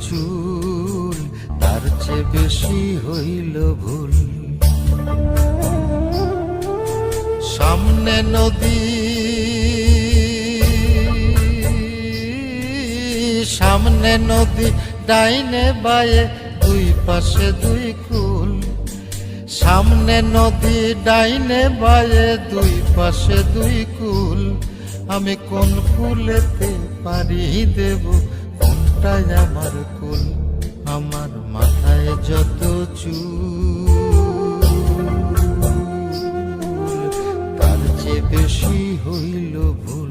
চুল, তার চেয়ে বেশি হইল ভুল। সামনে নদী, সামনে নদী, ডাইনে বায়ে দুই পাশে দুই কুল। সামনে নদী, ডাইনে বায়ে দুই পাশে দুই কুল। আমি কোন কুলেতে পারি দেব, কোনটাই আমার কুল? আমার মাথায় যত চুল, তার চেয়ে বেশি হইল ভুল।